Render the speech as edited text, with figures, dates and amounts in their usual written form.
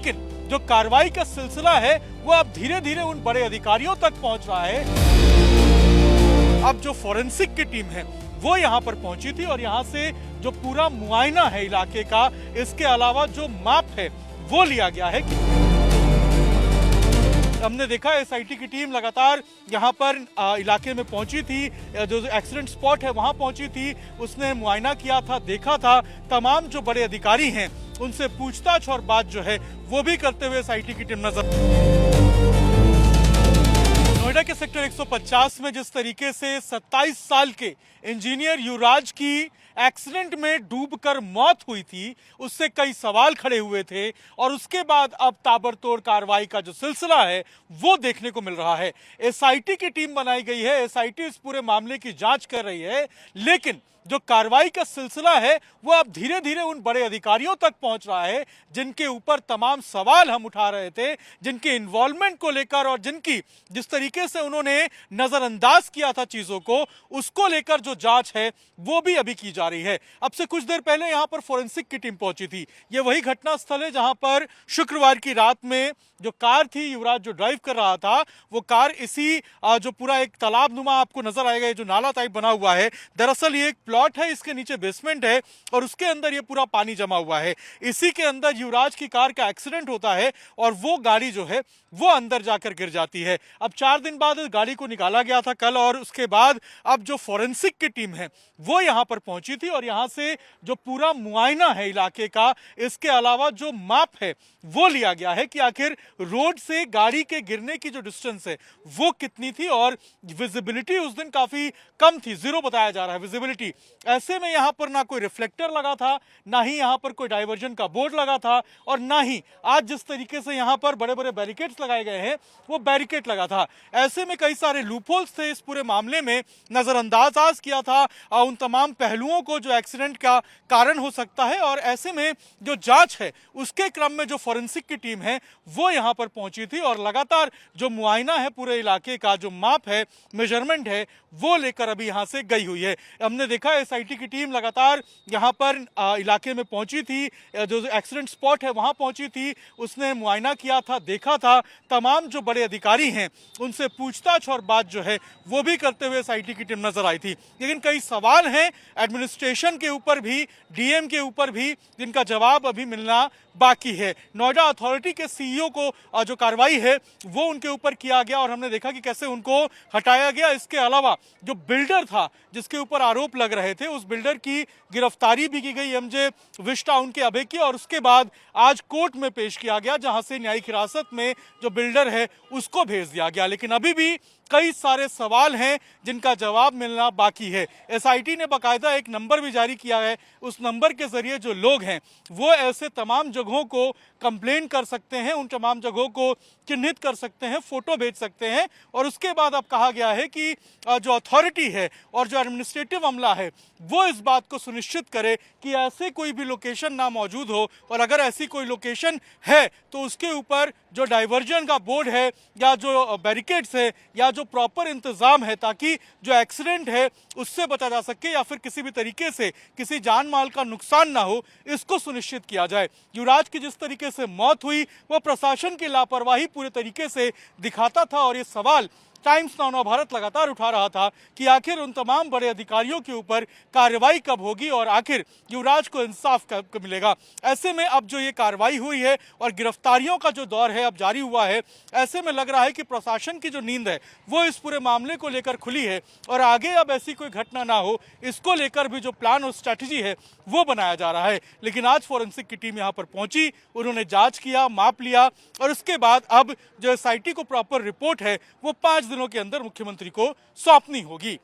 लेकिन जो कार्रवाई का सिलसिला है वो अब धीरे धीरे उन बड़े अधिकारियों तक पहुंच रहा है। अब जो फोरेंसिक की टीम है वो यहाँ पर पहुंची थी और यहाँ से जो पूरा मुआयना है इलाके का, इसके अलावा जो मैप है वो लिया गया है। हमने देखा एसआईटी की टीम लगातार यहाँ पर इलाके में पहुंची थी, जो एक्सीडेंट स्पॉट है वहां पहुंची थी, उसने मुआयना किया था, देखा था। तमाम जो बड़े अधिकारी हैं उनसे पूछताछ और बात जो है वो भी करते हुए एसआईटी की टीम नजर। नोएडा के सेक्टर 150 में जिस तरीके से 27 साल के इंजीनियर युवराज की एक्सीडेंट में डूबकर मौत हुई थी, उससे कई सवाल खड़े हुए थे और उसके बाद अब ताबड़तोड़ कार्रवाई का जो सिलसिला है वो देखने को मिल रहा है। एसआईटी की टीम बनाई गई है, एसआईटी इस पूरे मामले की जांच कर रही है, लेकिन जो कार्रवाई का सिलसिला है वो अब धीरे धीरे उन बड़े अधिकारियों तक पहुंच रहा है जिनके ऊपर तमाम सवाल हम उठा रहे थे, जिनके इन्वॉल्वमेंट को लेकर और जिनकी जिस तरीके से उन्होंने नजरअंदाज किया था चीजों को, उसको लेकर जो जांच है वो भी अभी की जा रही है। अब से कुछ देर पहले यहां पर फोरेंसिक की टीम पहुंची थी। ये वही घटना स्थल है जहां पर शुक्रवार की रात में जो कार थी, युवराज जो ड्राइव कर रहा था, वो कार इसी जो पूरा एक तालाब नुमा आपको नजर आएगा, ये जो नाला टाइप बना हुआ है, दरअसल ये एक प्लॉट है, इसके नीचे बेसमेंट है और उसके अंदर ये पूरा पानी जमा हुआ है। इसी के अंदर युवराज की कार का एक्सीडेंट होता है और वो गाड़ी जो है वो अंदर जाकर गिर जाती है। अब 4 दिन बाद इस गाड़ी को निकाला गया था कल, और उसके बाद अब जो फोरेंसिक की टीम है वो यहाँ पर पहुंची थी और यहाँ से जो पूरा मुआयना है इलाके का, इसके अलावा जो मैप है वो लिया गया है कि आखिर रोड से गाड़ी के गिरने की जो डिस्टेंस है वो कितनी थी। और विजिबिलिटी उस दिन काफी कम थी, 0 बताया जा रहा है विजिबिलिटी। ऐसे में यहाँ पर ना कोई रिफ्लेक्टर लगा था, ना ही यहाँ पर कोई डाइवर्जन का बोर्ड लगा था, और ना ही आज जिस तरीके से यहाँ पर बड़े बड़े बैरिकेड्स लगाए गए हैं वो बैरिकेड लगा था। ऐसे में कई सारे लूपहोल्स थे इस पूरे मामले में, नजरअंदाज किया था उन तमाम पहलुओं को जो एक्सीडेंट का कारण हो सकता है। और ऐसे में जो जांच है उसके क्रम में जो फोरेंसिक की टीम है वो यहाँ पर पहुंची थी और लगातार जो मुआयना है पूरे इलाके का, जो माप है, मेजरमेंट है, वो लेकर अभी यहाँ से गई हुई है। हमने देखा एसआईटी की टीम लगातार यहाँ पर इलाके में पहुंची थी, जो एक्सीडेंट स्पॉट है वहां पहुंची थी, उसने मुआयना किया था, देखा था। तमाम जो बड़े अधिकारी हैं उनसे पूछताछ और बात जो है वो भी करते हुए एसआईटी की टीम नजर आई थी। लेकिन कई सवाल हैं एडमिनिस्ट्रेशन के ऊपर भी, डीएम के ऊपर भी, जिनका जवाब अभी मिलना बाकी है। नोएडा अथॉरिटी के सीईओ को जो कार्रवाई है वो उनके ऊपर किया गया और हमने देखा कि कैसे उनको हटाया गया। इसके अलावा जो बिल्डर था जिसके ऊपर आरोप लग रहे थे, उस बिल्डर की गिरफ्तारी भी की गई एमजे विश टाउन के अभय की, और उसके बाद आज कोर्ट में पेश किया गया जहां से न्यायिक हिरासत में जो बिल्डर है उसको भेज दिया गया। लेकिन अभी भी कई सारे सवाल हैं जिनका जवाब मिलना बाकी है। एसआईटी ने बाकायदा एक नंबर भी जारी किया है, उस नंबर के जरिए जो लोग हैं वो ऐसे तमाम जगहों को कंप्लेन कर सकते हैं, उन तमाम जगहों को चिन्हित कर सकते हैं, फोटो भेज सकते हैं। और उसके बाद अब कहा गया है कि जो अथॉरिटी है और जो एडमिनिस्ट्रेटिव अमला है वो इस बात को सुनिश्चित करे कि ऐसे कोई भी लोकेशन ना मौजूद हो, और अगर ऐसी कोई लोकेशन है तो उसके ऊपर जो डाइवर्जन का बोर्ड है या जो बैरिकेड्स है या जो प्रॉपर इंतजाम है, ताकि जो एक्सीडेंट है उससे बचा जा सके या फिर किसी भी तरीके से किसी जान माल का नुकसान ना हो, इसको सुनिश्चित किया जाए। युवराज की जिस तरीके से मौत हुई वो प्रशासन की लापरवाही पूरे तरीके से दिखाता था, और ये सवाल टाइम्स नाउ नवभारत लगातार उठा रहा था कि आखिर उन तमाम बड़े अधिकारियों के ऊपर कार्रवाई कब होगी और आखिर युवराज को इंसाफ कब मिलेगा। ऐसे में अब जो ये कार्रवाई हुई है और गिरफ्तारियों का जो दौर है अब जारी हुआ है, ऐसे में लग रहा है कि प्रशासन की जो नींद है वो इस पूरे मामले को लेकर खुली है और आगे अब ऐसी कोई घटना ना हो, इसको लेकर भी जो प्लान और स्ट्रैटेजी है वो बनाया जा रहा है। लेकिन आज फोरेंसिक की टीम यहाँ पर पहुंची, उन्होंने जांच किया, माप लिया, और उसके बाद अब जो एसआईटी को प्रॉपर रिपोर्ट है वो 5 दिनों के अंदर मुख्यमंत्री को सौंपनी होगी।